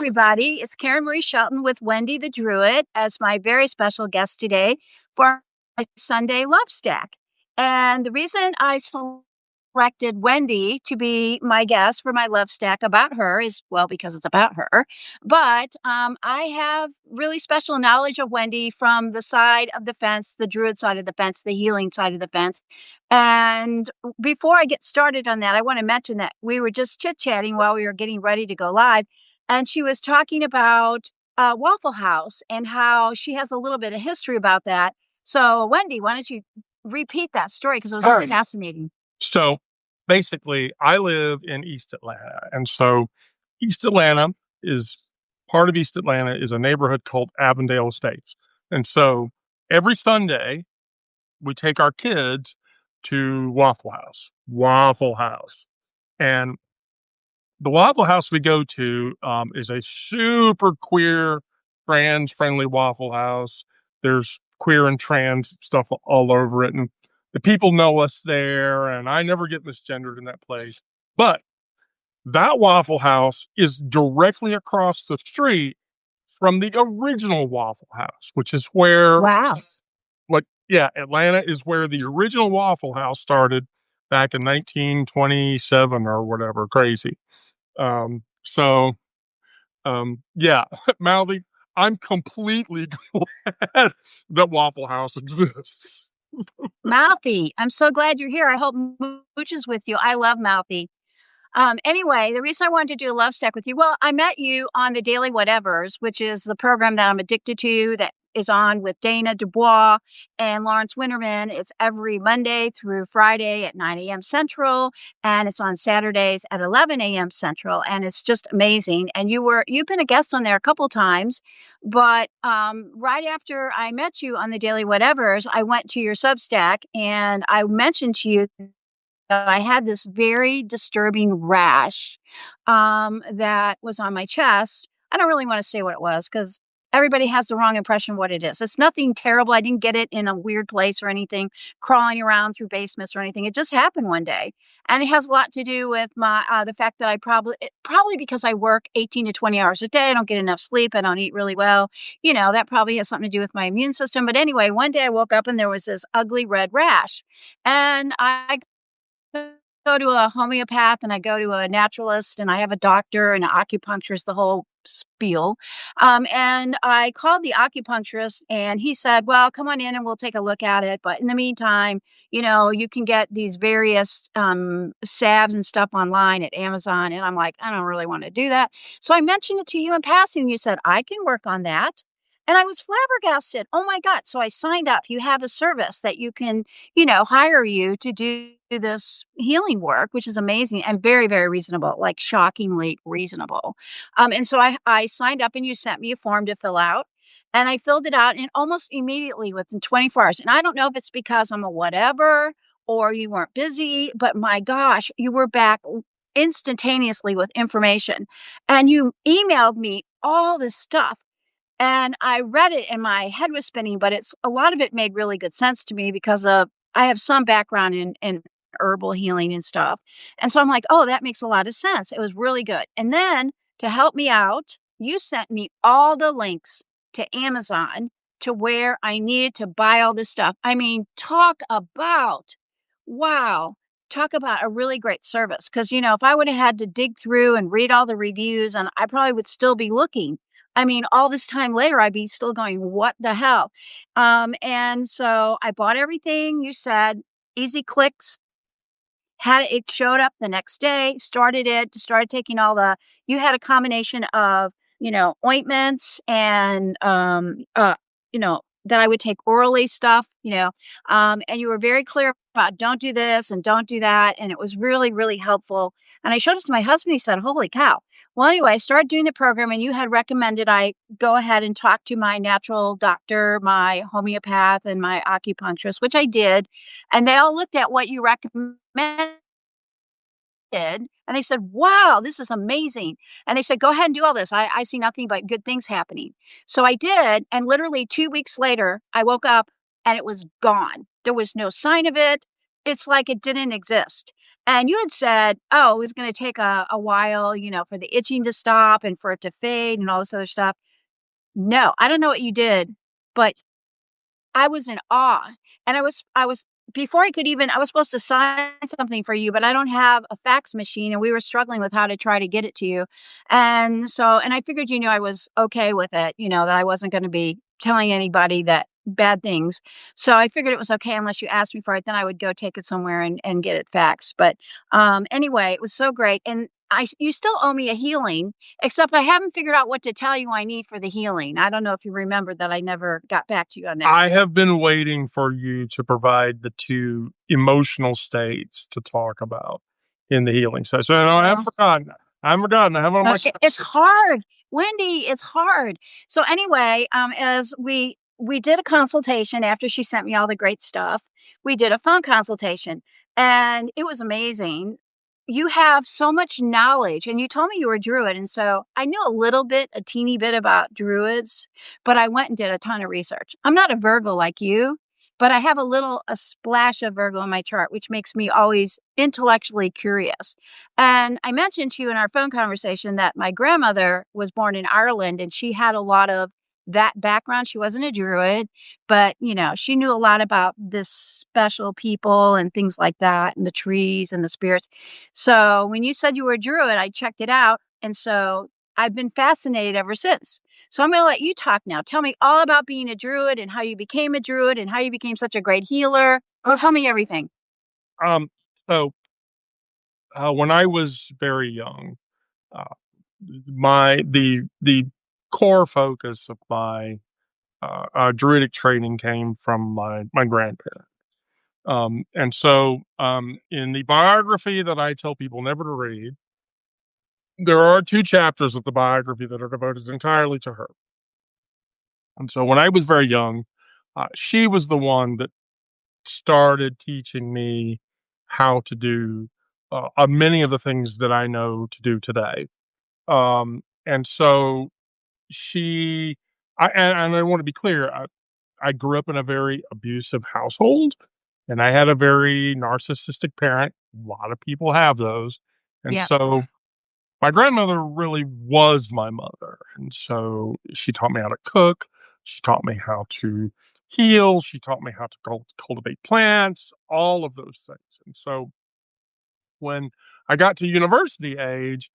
everybody. It's Karen Marie Shelton with Wendy the Druid as my very special guest today for my Sunday Love Stack. And the reason I selected Wendy to be my guest for my Love Stack about her is, well, because it's about her. But I have really special knowledge of Wendy from the side of the fence, the Druid side of the fence, the healing side of the fence. And before I get started on that, I want to mention that we were just chit-chatting while we were getting ready to go live. And she was talking about Waffle House and how she has a little bit of history about that. So, Wendy, why don't you repeat that story? Because it was really fascinating. So basically, I live in East Atlanta. And so East Atlanta is part of East Atlanta is a neighborhood called Avondale Estates. And so every Sunday, we take our kids to Waffle House. And the Waffle House we go to is a super queer, trans-friendly Waffle House. There's queer and trans stuff all over it. And the people know us there, and I never get misgendered in that place. But that Waffle House is directly across the street from the original Waffle House, which is where, Wow. Atlanta is where the original Waffle House started back in 1927 or whatever, crazy. Mouthy, I'm completely glad that Waffle House exists. Mouthy, I'm so glad you're here. I hope Mooch is with you. I love Mouthy. Anyway, the reason I wanted to do a love stack with you, well, I met you on the Daily Whatevers, which is the program that I'm addicted to that is on with Dana Dubois and Lawrence Winterman. It's every Monday through Friday at 9 a.m. Central, and it's on Saturdays at 11 a.m. Central, and it's just amazing. And you've been a guest on there a couple times, but right after I met you on the Daily Whatevers, I went to your Substack, and I mentioned to you I had this very disturbing rash that was on my chest. I don't really want to say what it was because everybody has the wrong impression of what it is. It's nothing terrible. I didn't get it in a weird place or anything, crawling around through basements or anything. It just happened one day. And it has a lot to do with my the fact that probably because I work 18 to 20 hours a day. I don't get enough sleep. I don't eat really well. That probably has something to do with my immune system. But anyway, one day I woke up and there was this ugly red rash. And I go to a homeopath and I go to a naturalist and I have a doctor and an acupuncturist, the whole spiel. And I called the acupuncturist and he said, well, come on in and we'll take a look at it. But in the meantime, you can get these various salves and stuff online at Amazon. And I'm like, I don't really want to do that. So I mentioned it to you in passing. You said, I can work on that. And I was flabbergasted. Oh my God. So I signed up. You have a service that you can, hire you to do this healing work, which is amazing and very, very reasonable, like shockingly reasonable. And so I signed up and you sent me a form to fill out. And I filled it out and almost immediately within 24 hours. And I don't know if it's because I'm a whatever or you weren't busy, but my gosh, you were back instantaneously with information. And you emailed me all this stuff. And I read it and my head was spinning, but a lot of it made really good sense to me because I have some background in herbal healing and stuff. And so I'm like, oh, that makes a lot of sense. It was really good. And then to help me out, you sent me all the links to Amazon to where I needed to buy all this stuff. I mean, talk about a really great service. Because, if I would have had to dig through and read all the reviews, and I probably would still be looking. I mean, all this time later, I'd be still going, what the hell? And so I bought everything you said, easy clicks, it showed up the next day, started taking you had a combination of, ointments and, that I would take orally stuff, and you were very clear about don't do this and don't do that. And it was really, really helpful. And I showed it to my husband. He said, holy cow. Well, anyway, I started doing the program and you had recommended I go ahead and talk to my natural doctor, my homeopath and my acupuncturist, which I did. And they all looked at what you recommended. And they said, wow, this is amazing. And they said, go ahead and do all this. I see nothing but good things happening. So I did. And literally 2 weeks later, I woke up and it was gone. There was no sign of it. It's like it didn't exist. And you had said, oh, it was going to take a while, for the itching to stop and for it to fade and all this other stuff. No, I don't know what you did, but I was in awe, and I was before I was supposed to sign something for you, but I don't have a fax machine, and we were struggling with how to try to get it to you, and I figured you knew I was okay with it, that I wasn't gonna be telling anybody that bad things, so I figured it was okay unless you asked me for it, then I would go take it somewhere and get it faxed, but, anyway, it was so great, and you still owe me a healing, except I haven't figured out what to tell you I need for the healing. I don't know if you remember that I never got back to you on that. I have been waiting for you to provide the 2 emotional states to talk about in the healing session, and I haven't Oh. forgotten. I haven't forgotten. I have it on my It's calendar. hard, Wendy, it's hard. So anyway, as we did a consultation after she sent me all the great stuff. We did a phone consultation, and it was amazing. You have so much knowledge, and you told me you were a druid, and so I knew a little bit, a teeny bit about druids, but I went and did a ton of research. I'm not a Virgo like you, but I have a splash of Virgo in my chart, which makes me always intellectually curious. And I mentioned to you in our phone conversation that my grandmother was born in Ireland and she had a lot of that background. She wasn't a druid, but she knew a lot about this special people and things like that, and the trees and the spirits. So when you said you were a druid, I checked it out. And so I've been fascinated ever since. So I'm going to let you talk now. Tell me all about being a druid and how you became a druid and how you became such a great healer. Uh, Tell me everything. um, so, when I was very young, uh, the core focus of my, druidic training came from my grandparents. And so, in the biography that I tell people never to read, there are 2 chapters of the biography that are devoted entirely to her. And so when I was very young, she was the one that started teaching me how to do, many of the things that I know to do today. And so she and I wanna be clear, I grew up in a very abusive household, and I had a very narcissistic parent. A lot of people have those. And Yeah. so my grandmother really was my mother. And so she taught me how to cook. She taught me how to heal. She taught me how to cultivate plants, all of those things. And so when I got to university age,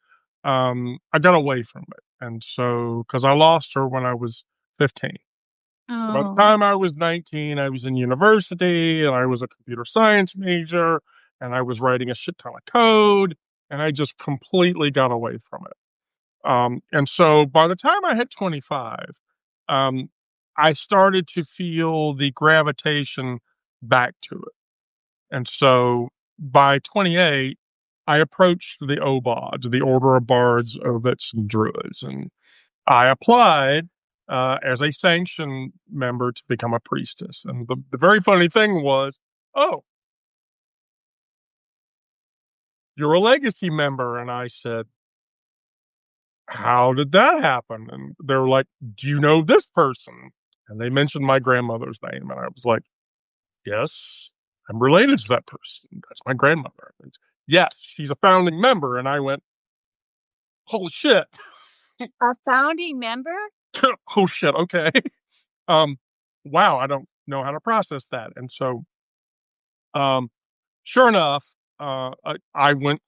I got away from it. And so, because I lost her when I was 15. By the Oh. time I was 19, I was in university and I was a computer science major and I was writing a shit ton of code and I just completely got away from it. And so by the time I hit 25, um, I started to feel the gravitation back to it. And so by 28, I approached the OBOD, the Order of Bards, Ovits, and Druids, and I applied as a sanctioned member to become a priestess. And the very funny thing was, oh, you're a legacy member. And I said, how did that happen? And they were like, do you know this person? And they mentioned my grandmother's name. And I was like, yes, I'm related to that person. That's my grandmother. And yes, she's a founding member. And I went, holy shit. A founding member? Oh shit. Okay. Um, wow. I don't know how to process that. And so, um, sure enough, I went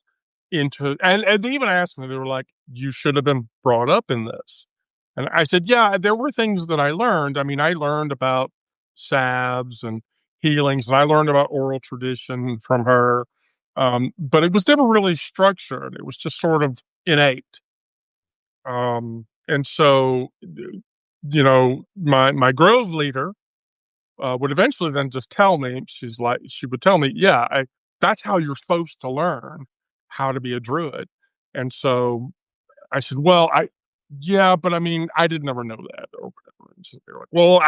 into, and they even asked me, they were like, you should have been brought up in this. And I said, yeah, there were things that I learned. I mean, I learned about salves and healings, and I learned about oral tradition from her. But it was never really structured. It was just sort of innate. And so, my Grove leader would eventually then just tell me, she would tell me, yeah, that's how you're supposed to learn how to be a druid. And so I said, well, yeah, but I mean, I didn't ever know that or whatever. And so they were like, well,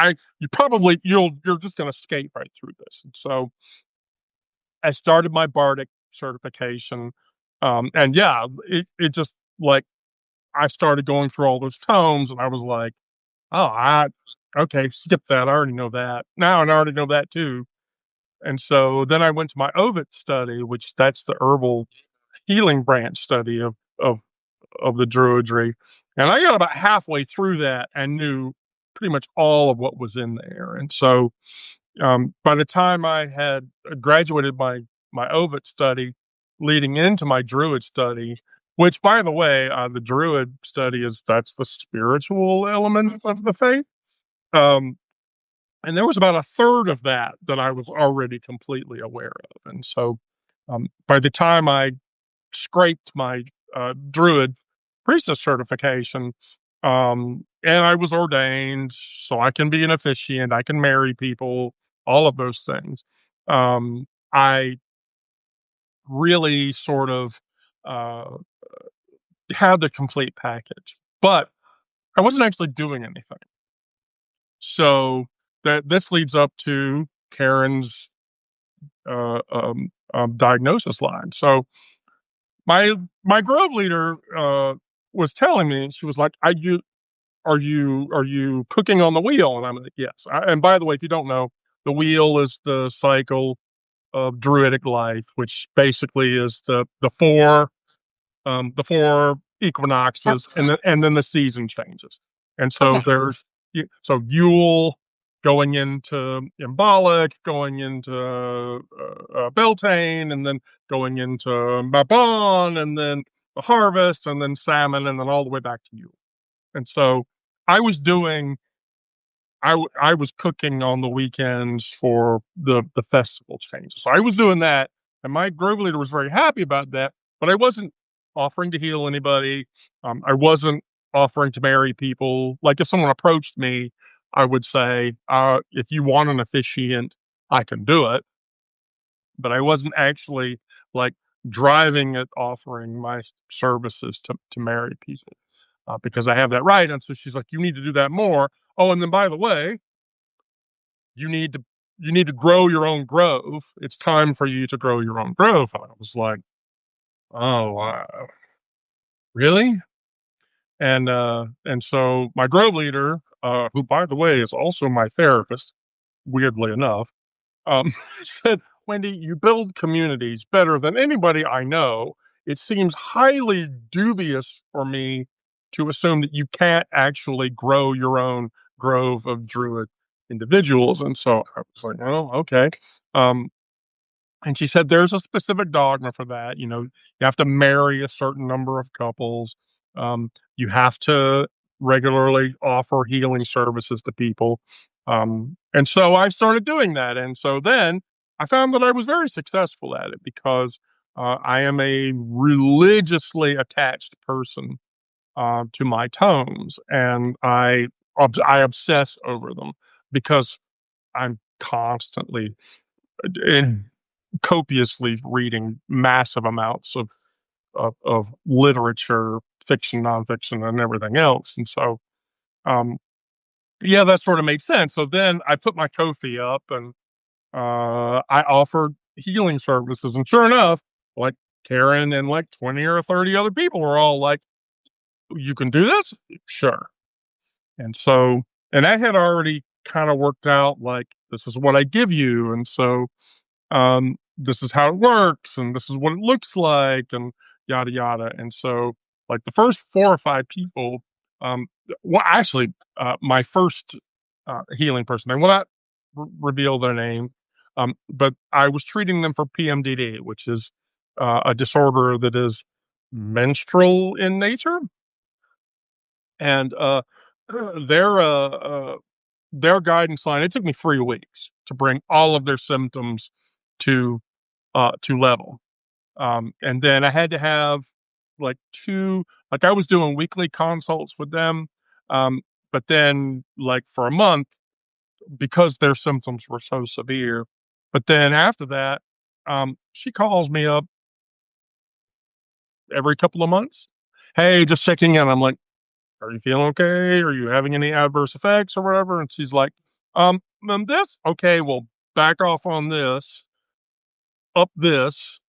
you're just going to skate right through this. And so I started my Bardic certification. And yeah, it just like, I started going through all those tomes and I was like, oh, okay, skip that. I already know that. Now I already know that too. And so then I went to my Ovid study, which that's the herbal healing branch study of the Druidry. And I got about halfway through that and knew pretty much all of what was in there. And so by the time I had graduated my Ovid study, leading into my Druid study, which by the way, the Druid study that's the spiritual element of the faith. Um, and there was about a third of that I was already completely aware of. And so by the time I scraped my Druid priestess certification, and I was ordained, so I can be an officiant, I can marry people, all of those things. I really sort of uh, had the complete package, but I wasn't actually doing anything. So that this leads up to Karen's diagnosis line. So my Grove leader was telling me, she was like, are you cooking on the wheel?" And I'm like, "Yes." And by the way, if you don't know, the wheel is the cycle of druidic life, which basically is the four Yep. equinoxes, and then the season changes. And so Okay. there's so Yule going into Symbolic, going into Beltane, and then going into Mabon, and then the harvest, and then salmon, and then all the way back to Yule. And so I was doing I was cooking on the weekends for the festival changes. So I was doing that, and my grove leader was very happy about that. But I wasn't offering to heal anybody. I wasn't offering to marry people. Like if someone approached me, I would say, "If you want an officiant, I can do it." But I wasn't actually like driving it, offering my services to marry people because I have that right. And so she's like, "You need to do that more." Oh, and then by the way, you need to you need to grow your own grove. It's time for you to grow your own grove. And I was like, oh wow, really? And so my grove leader, who by the way is also my therapist, weirdly enough, said, "Wendy, you build communities better than anybody I know. It seems highly dubious for me to assume that you can't actually grow your own grove of druid individuals." And so I was like, "Oh, okay." Um, and she said, "There's a specific dogma for that. You know, you have to marry a certain number of couples. You have to regularly offer healing services to people." And so I started doing that. And so then I found that I was very successful at it because I am a religiously attached person to my tomes, and I obsess over them because I'm constantly and copiously reading massive amounts of literature, fiction, nonfiction, and everything else. And so, um, yeah, that sort of made sense. So then I put my Ko-fi up and I offered healing services. And sure enough, like Karen and like 20 or 30 other people were all like, "You can do this?" Sure. And so, and I had already kind of worked out like, this is what I give you. And so, this is how it works and this is what it looks like and yada yada. And so like the first four or five people, well actually my first healing person, I will not reveal their name, but I was treating them for PMDD, which is a disorder that is menstrual in nature. And their uh, uh, their guidance line, it took me 3 weeks to bring all of their symptoms to level. And then I had to have like two, like I was doing weekly consults with them. But then, like for a month, because their symptoms were so severe. But then after that, she calls me up every couple of months. Hey, just checking in. I'm like, "Are you feeling okay? Are you having any adverse effects or whatever?" And she's like, this, okay, well, back off on this, up this,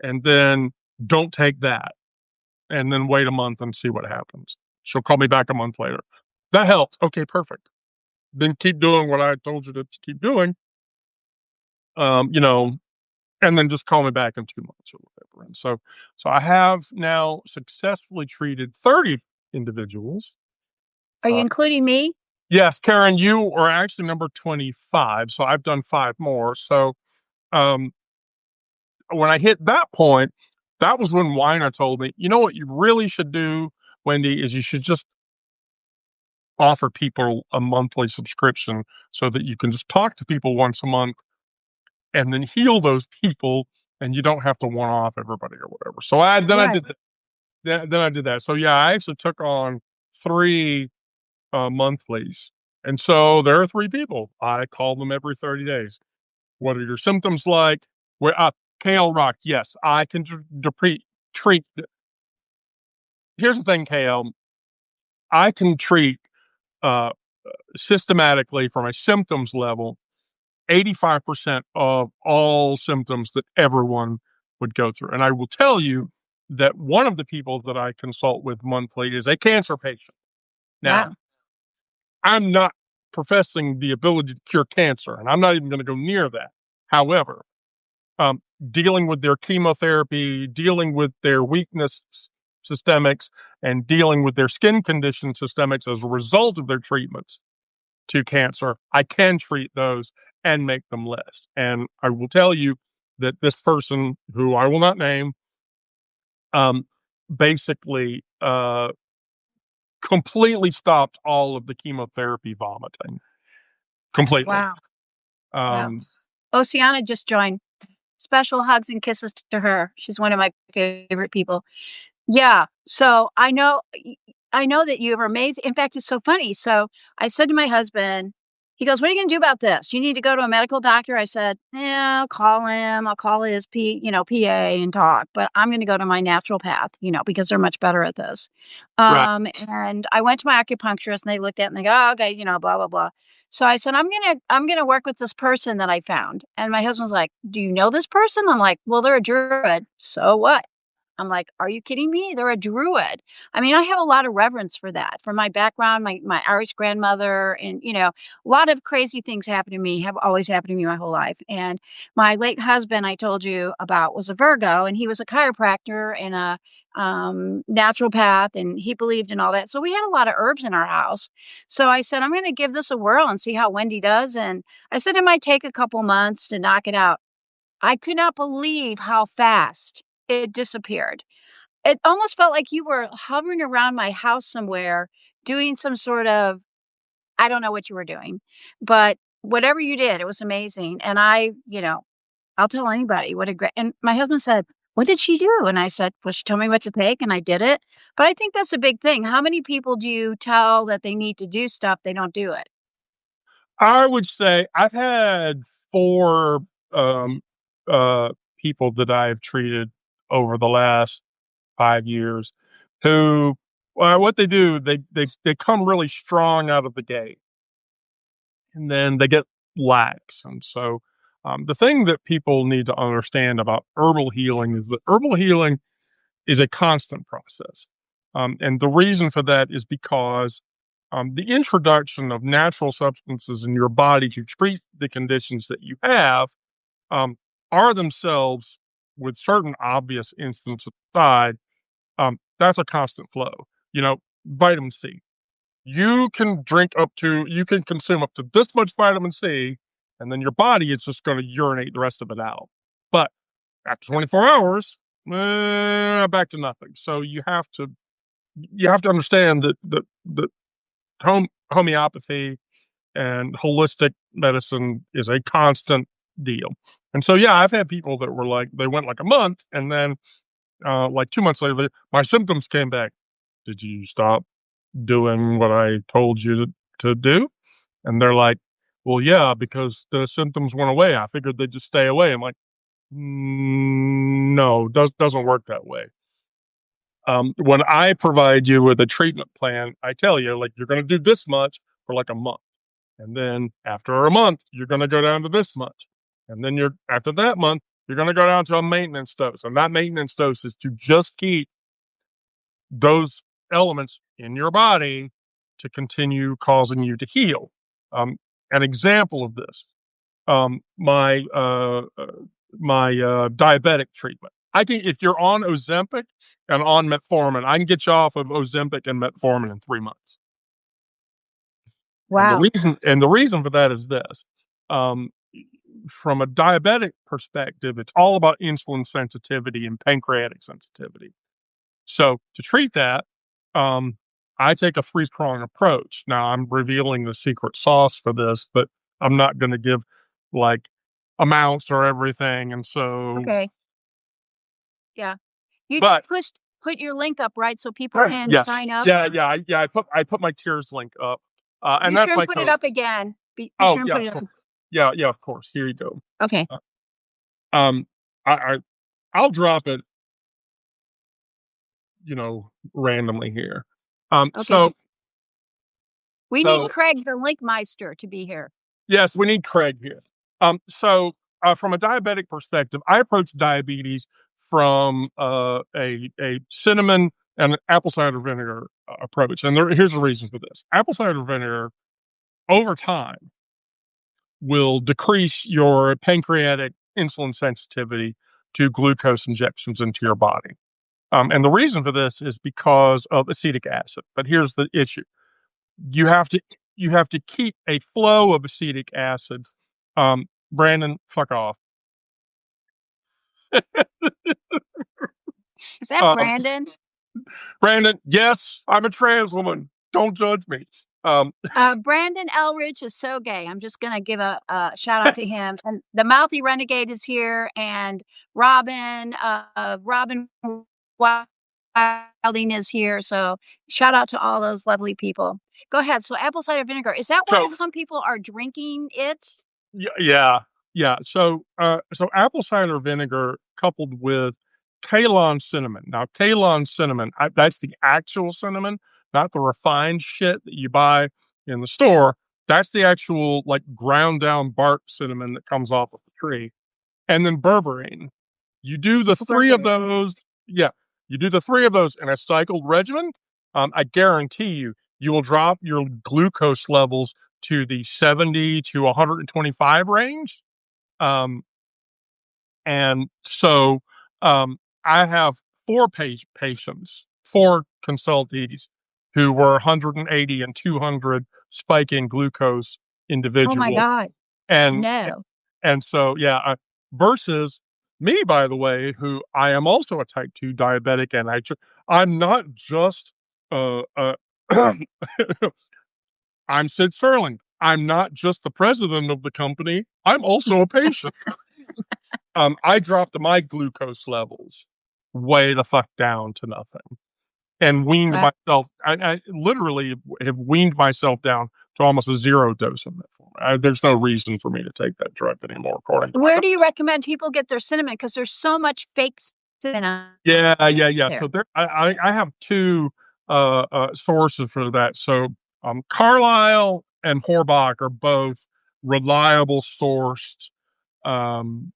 and then don't take that, and then wait a month and see what happens. She'll call me back a month later. That helped. Okay, perfect. Then keep doing what I told you to keep doing. you know, and then just call me back in 2 months or whatever. And so I have now successfully treated 30 individuals. Are you Uh, including me? yes, Karen, you are actually number 25. So I've done five more. So um, when I hit that point, that was when Weiner told me, you know what you really should do, Wendy, is you should just offer people a monthly subscription so that you can just talk to people once a month and then heal those people and you don't have to one off everybody or whatever. So I Right. did that. Then I did that. So yeah, I actually took on three monthlies. And so there are three people. I call them every 30 days. What are your symptoms like? Where Kale Rock, yes, I can treat. Here's the thing, Kale. I can treat uh, systematically from a symptoms level 85% of all symptoms that everyone would go through. And I will tell you that one of the people that I consult with monthly is a cancer patient. Now, Wow. I'm not professing the ability to cure cancer, and I'm not even going to go near that. However, um, dealing with their chemotherapy, dealing with their weakness systemics, and dealing with their skin condition systemics as a result of their treatments to cancer, I can treat those and make them less. And I will tell you that this person, who I will not name, um, basically completely stopped all of the chemotherapy vomiting. Completely. Wow. Wow. Um, Oceana just joined. Special hugs and kisses to her. She's one of my favorite people. Yeah. So I know that you are amazing. In fact, it's so funny. So I said to my husband, he goes, "What are you going to do about this? You need to go to a medical doctor." I said, "Yeah, I'll call him. I'll call his PA and talk, but I'm going to go to my natural path, because they're much better at this." right. And I went to my acupuncturist and they looked at it and they go, "Oh, okay, blah, blah, blah." So I said, I'm gonna work with this person that I found. And my husband's like, "Do you know this person?" I'm like, "Well, they're a druid. So what?" I'm like, "Are you kidding me? They're a druid." I mean, I have a lot of reverence for that, for my background, my Irish grandmother, and a lot of crazy things happen to me, have always happened to me my whole life. And my late husband, I told you about, was a Virgo, and he was a chiropractor and a naturopath, and he believed in all that. So we had a lot of herbs in our house. So I said, I'm going to give this a whirl and see how Wendy does. And I said it might take a couple months to knock it out. I could not believe how fast it disappeared. It almost felt like you were hovering around my house somewhere doing some sort of, I don't know what you were doing, but whatever you did, it was amazing. And I'll tell anybody what a great, and my husband said, "What did she do?" And I said, "Well, she told me what to take and I did it." But I think that's a big thing. How many people do you tell that they need to do stuff, they don't do it? I would say I've had four um, uh, people that I've treated over the last 5 years who, what they do, they come really strong out of the gate and then they get lax. And so the thing that people need to understand about herbal healing is that herbal healing is a constant process. And the reason for that is because the introduction of natural substances in your body to treat the conditions that you have um, are themselves, with certain obvious instances aside, that's a constant flow. Vitamin C. You can consume up to this much vitamin C, and then your body is just going to urinate the rest of it out. But after 24 hours, back to nothing. So you have to understand that homeopathy and holistic medicine is a constant deal. And so yeah, I've had people that were like they went like a month, and then like 2 months later, my symptoms came back. Did you stop doing what I told you to do? And they're like, well, yeah, because the symptoms went away. I figured they'd just stay away. I'm like, no, doesn't work that way. When I provide you with a treatment plan, I tell you, like, you're going to do this much for like a month. And then after a month, you're going to go down to this much. And then after that month, you're going to go down to a maintenance dose. And that maintenance dose is to just keep those elements in your body to continue causing you to heal. An example of this, my diabetic treatment. I can, if you're on Ozempic and on metformin, I can get you off of Ozempic and metformin in 3 months. And Wow. the reason for that is this. Um, from a diabetic perspective, it's all about insulin sensitivity and pancreatic sensitivity. So to treat that, um, I take a three-prong approach. Now I'm revealing the secret sauce for this, but I'm not going to give like amounts or everything. And so, Okay. Yeah. You but put your link up, right, so people can yeah, sign up? yeah. I put my tiers link up, and Be that's sure and my put it code. up again. Be Oh sure and yeah, put it up. yeah, of course. Here you go. Okay. Uh, Um, I, I I'll drop it, randomly here. Um, Okay. so We need so Craig the Linkmeister to be here. yes, we need Craig here. From a diabetic perspective, I approach diabetes from a cinnamon and apple cider vinegar approach, and here's the reason for this: apple cider vinegar over time will decrease your pancreatic insulin sensitivity to glucose injections into your body. And the reason for this is because of acetic acid. But here's the issue: you have to you have to keep a flow of acetic acid. Brandon, fuck off. Is that Um, Brandon? Brandon, yes, I'm a trans woman. Don't judge me. Um, Brandon Elridge is so gay. I'm just gonna give a shout out to him. And the Mouthy Renegade is here, and Robin Wilding is here. So shout out to all those lovely people. Go ahead. So apple cider vinegar, is that why so some people are drinking it? yeah, yeah. So apple cider vinegar coupled with Ceylon cinnamon. Now, Ceylon cinnamon, that's the actual cinnamon, not the refined shit that you buy in the store. That's the actual like ground down bark cinnamon that comes off of the tree. And then berberine. You do the three of Berberine. those. Yeah, you do the three of those in a cycled regimen. I guarantee you will drop your glucose levels to the 70 to 125 range. Um, and so I have four consultees who were 180 and 200 spike in glucose Oh my individuals. God. And No. and so, yeah, versus me, by the way, who I am also a type 2 diabetic, and I'm not just I'm Sid Sterling. I'm not just the president of the company. I'm also a patient. I dropped my glucose levels way the fuck down to nothing and weaned Wow. myself. I literally have weaned myself down to almost a zero dose of metformin. There's no reason for me to take that drug anymore, according to my Where doctor. do you recommend people get their cinnamon? Because there's so much fake cinnamon Yeah. there. So I have two sources for that. So Carlisle and Horbach are both reliable sourced um,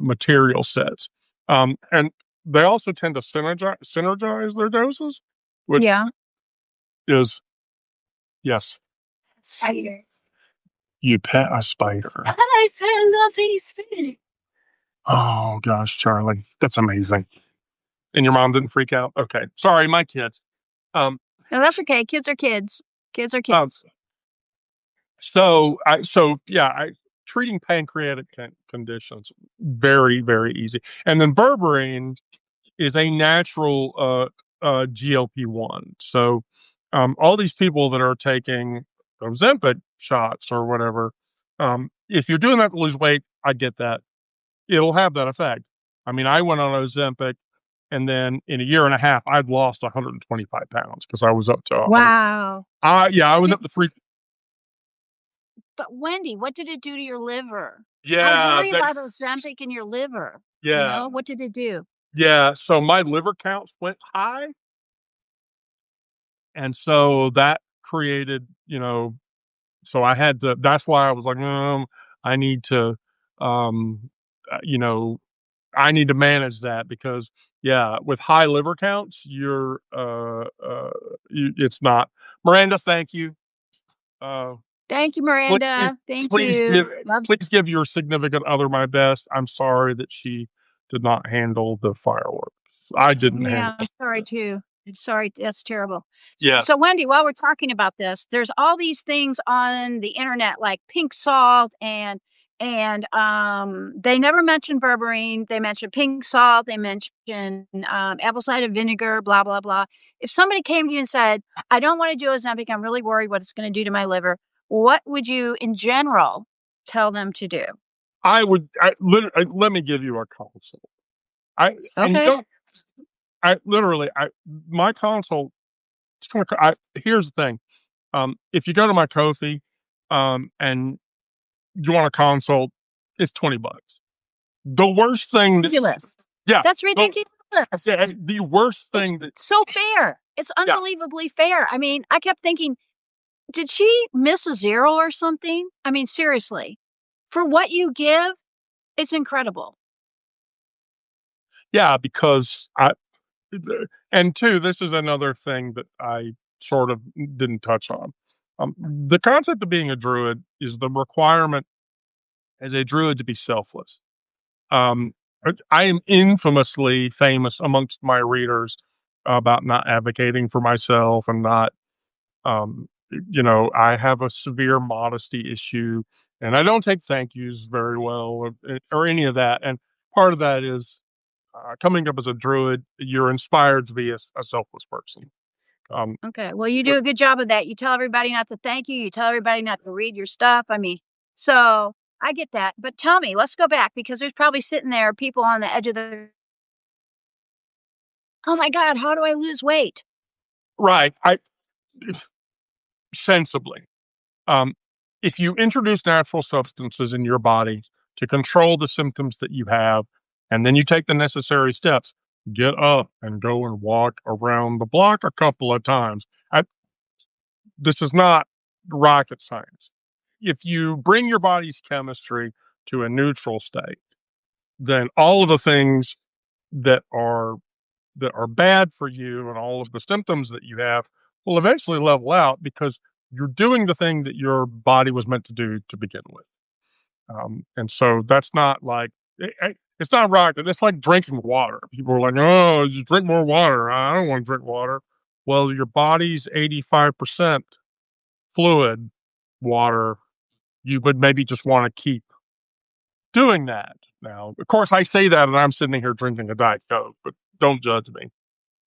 material sets, and they also tend to synergize their doses, which Yeah. is yes, Spider. you pet a spider. I pet a lovely spider. Oh gosh, Charlie, that's amazing. And your mom didn't freak out? Okay. Sorry, my kids. Um, No, that's okay. Kids are kids. Kids are um, kids. so I treating pancreatic conditions very, very easy. And then berberine is a natural GLP-1. So all these people that are taking Ozempic shots or whatever, if you're doing that to lose weight, I get that. It'll have that effect. I mean, I went on Ozempic, and then in a year and a half, I'd lost 125 pounds because I was up to 100. Wow. Yeah, I was Did, up to three. but Wendy, what did it do to your liver? I Yeah, worry about that's Ozempic in your liver. yeah, What did it do? yeah. So my liver counts went high, and so that created, so I had to. That's why I was like, I need to, um, uh, you know, I need to manage that because, yeah, with high liver counts, it's not. Miranda, thank you. Thank you, Please, Miranda. Thank please you. give Love. please give your significant other my best. I'm sorry that she did not handle the fireworks. I didn't handle Yeah, I'm sorry it. too. I'm sorry, that's terrible. Yeah, So, Wendy, while we're talking about this, there's all these things on the internet like pink salt and they never mention berberine. They mention pink salt. They mention apple cider vinegar. Blah blah blah. If somebody came to you and said, "I don't want to do Ozempic. I'm really worried what it's going to do to my liver," what would you, in general, tell them to do? I would. Let me give you a consult. I and you Okay. don't. I literally. I my consult. It's gonna, here's the thing. If you go to my Kofi, and you want a consult, it's $20. The worst thing that Ridiculous. yeah, That's the ridiculous. yeah, the worst It's thing that so fair. It's yeah, unbelievably fair. I mean, I kept thinking, did she miss a zero or something? I mean, seriously. For what you give, it's incredible. yeah, because I and two, this is another thing that I sort of didn't touch on. The concept of being a druid is the requirement as a druid to be selfless. Um, I am infamously famous amongst my readers about not advocating for myself and not, um, I have a severe modesty issue and I don't take thank yous very well or any of that. And part of that is coming up as a druid, you're inspired to be a selfless person. Um, Okay. Well, you do a good job of that. You tell everybody not to thank you. You tell everybody not to read your stuff. I mean, so I get that. But tell me, let's go back because there's probably sitting there people on the edge of the, oh my God, how do I lose weight? right. I sensibly. Um, if you introduce natural substances in your body to control the symptoms that you have, and then you take the necessary steps, get up and go and walk around the block a couple of times. This is not rocket science. If you bring your body's chemistry to a neutral state, then all of the things that are that are bad for you and all of the symptoms that you have will eventually level out because you're doing the thing that your body was meant to do to begin with. And so that's not like it's not rocket. It's like drinking water. People are like, "Oh, you drink more water." I don't want to drink water. Well, your body's 85% fluid water. You would maybe just want to keep doing that. Now, of course, I say that and I'm sitting here drinking a Diet Coke, but don't judge me.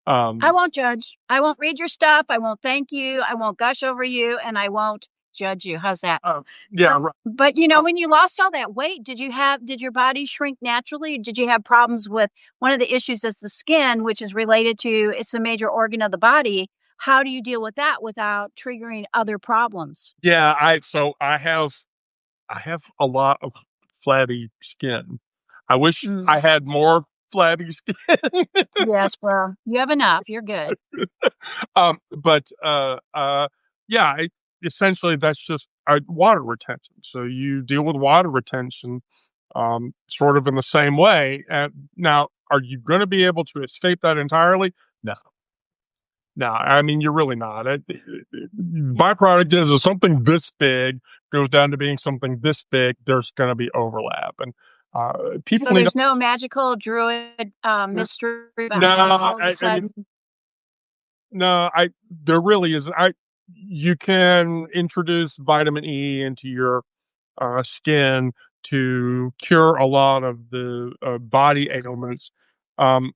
I Um, won't judge. I won't read your stuff. I won't thank you. I won't gush over you, and I won't judge you. How's that? uh, yeah, right. But when you lost all that weight, did your body shrink naturally? Did you have problems with one of the issues is the skin, which is related to it's a major organ of the body. How do you deal with that without triggering other problems? Yeah, I have a lot of flabby skin. I wish Mm, I had more flabby skin. yes, well, you have enough. You're good. But yeah, essentially that's just water retention. So you deal with water retention, sort of in the same way. And now, are you going to be able to escape that entirely? No, no. I mean, you're really not. Byproduct is if something this big goes down to being something this big, there's going to be overlap, and people So need to. there's no magical druid mystery No, about how all of a I mean, sudden. no, there really is. You can introduce vitamin E into your skin to cure a lot of the body ailments. Um,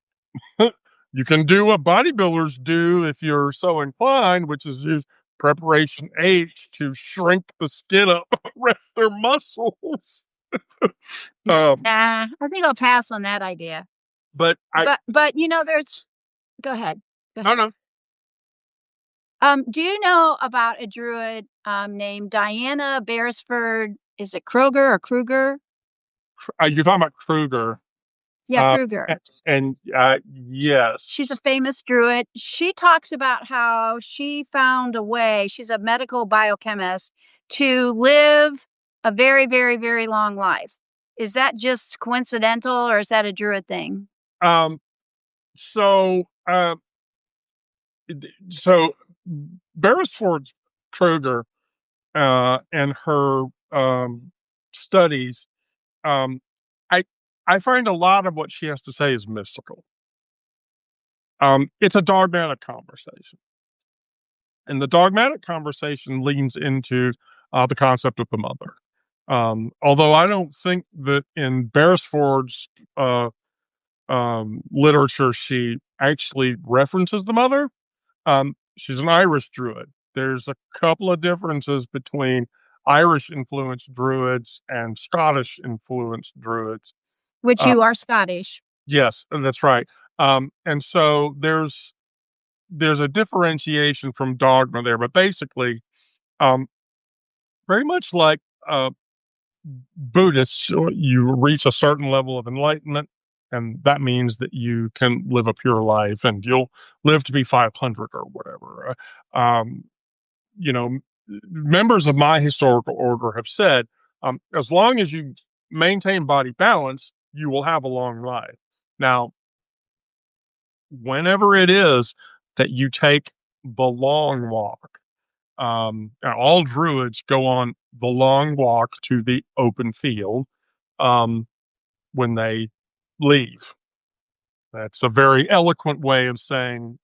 you can do what bodybuilders do if you're so inclined, which is use preparation H to shrink the skin up around their muscles. Um, Nah, I think I'll pass on that idea. but But there's go ahead. Go no, ahead. no. Do you know about a druid named Diana Beresford? Is it Kroger or Kruger? You're talking about Kruger. Yeah, Uh, Kruger. and She's a yes. famous druid. She talks about how she found a way, she's a medical biochemist, to live a very, very, very long life. Is that just coincidental or is that a druid thing? Um, so, so Beresford Kruger. and her studies, um, I I find a lot of what she has to say is mystical. It's a dogmatic conversation, and the dogmatic conversation leans into the concept of the mother. Although I don't think that in Beresford's literature she actually references the mother. She's an Irish druid. There's a couple of differences between Irish influenced druids and Scottish influenced druids. Which Uh, you are Scottish. yes, that's right. And so there's a differentiation from dogma there, but basically, um, very much like uh, Buddhists, you reach a certain level of enlightenment, and that means that you can live a pure life, and you'll live to be 500 or whatever. You know, members of my historical order have said, as long as you maintain body balance, you will have a long life. Now, whenever it is that you take the long walk, and all druids go on the long walk to the open field um, when they leave. That's a very eloquent way of saying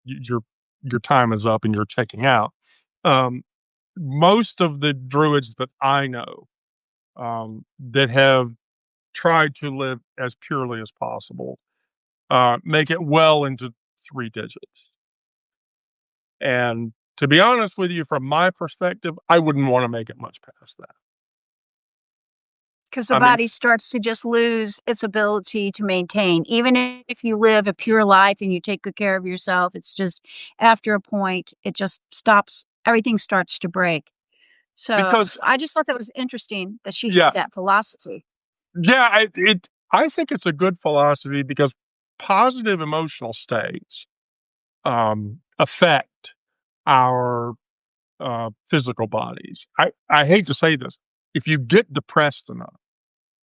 your time is up and you're checking out. Um, Most of the druids that I know that have tried to live as purely as possible make it well into 3 digits. And to be honest with you, from my perspective, I wouldn't want to make it much past that. Because the I mean, body starts to just lose its ability to maintain. Even if you live a pure life and you take good care of yourself, it's just after a point, it just stops, everything starts to break. So because I just thought that was interesting that she yeah, had that philosophy. yeah, I think it's a good philosophy because positive emotional states affect our physical bodies. I hate to say this. If you get depressed enough,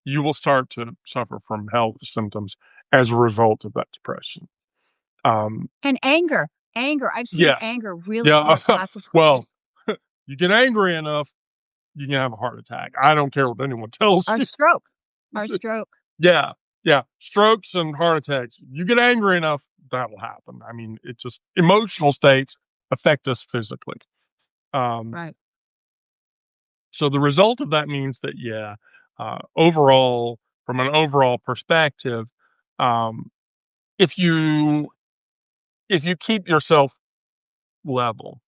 you will start to suffer from health symptoms as a result of that depression. Um, And anger, anger. I've seen yes. anger really Yeah. cause lots of Well, you get angry enough, you can have a heart attack. I don't care what anyone tells our you. stroke, our stroke. Yeah. Yeah. Strokes and heart attacks. You get angry enough, that'll happen. I mean, it just emotional states affect us physically. Um, Right. so the result of that means that, yeah, overall, from an overall perspective, um, if you if you keep yourself level,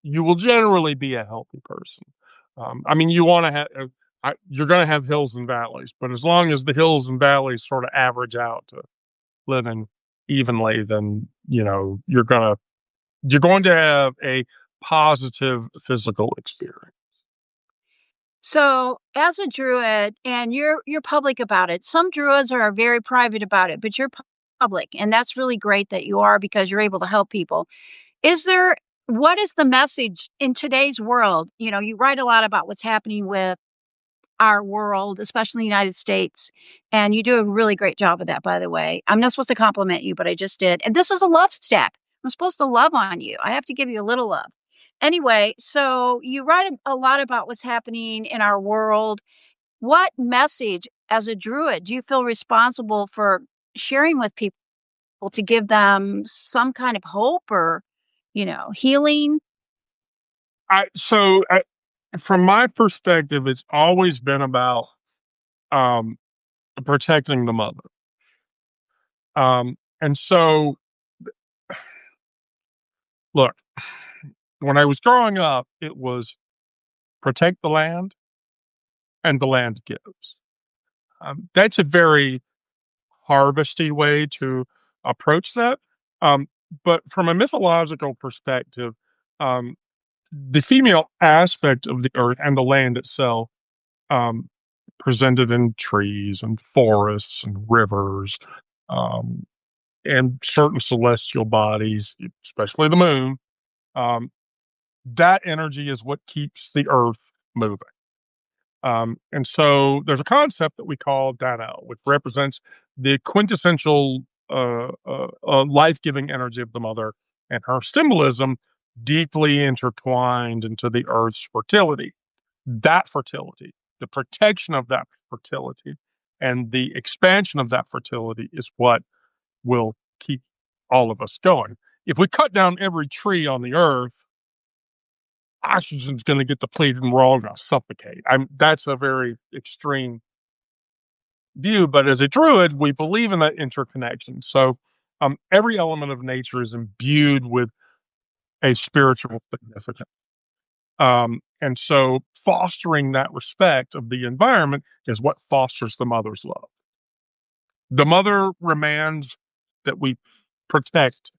you will generally be a healthy person. I mean, you want to have you're going to have hills and valleys, but as long as the hills and valleys sort of average out to living evenly, then you're going to have a positive physical experience. So, as a druid, and you're public about it. Some druids are very private about it, but you're public, and that's really great that you are because you're able to help people. Is there what is the message in today's world? You know, you write a lot about what's happening with our world, especially the United States, and you do a really great job of that, by the way. I'm not supposed to compliment you, but I just did. And this is a love stack. I'm supposed to love on you. I have to give you a little love. Anyway, so you write a lot about what's happening in our world. What message, as a druid, do you feel responsible for sharing with people to give them some kind of hope or, healing? From my perspective, it's always been about um, protecting the mother. And so, look, when I was growing up, it was protect the land and the land gives. That's a very harvesty way to approach that. Um, but from a mythological perspective, um, the female aspect of the earth and the land itself, um, presented in trees and forests and rivers, um, and certain celestial bodies, especially the moon, um, that energy is what keeps the earth moving. And so there's a concept that we call Dano, which represents the quintessential life giving energy of the mother. And her symbolism deeply intertwined into the earth's fertility. That fertility, the protection of that fertility, and the expansion of that fertility is what will keep all of us going. If we cut down every tree on the earth, oxygen's going to get depleted and we're all going to suffocate. That's a very extreme view, but as a druid, we believe in that interconnection. So every element of nature is imbued with a spiritual significance. And so fostering that respect of the environment is what fosters the mother's love. The mother demands that we protect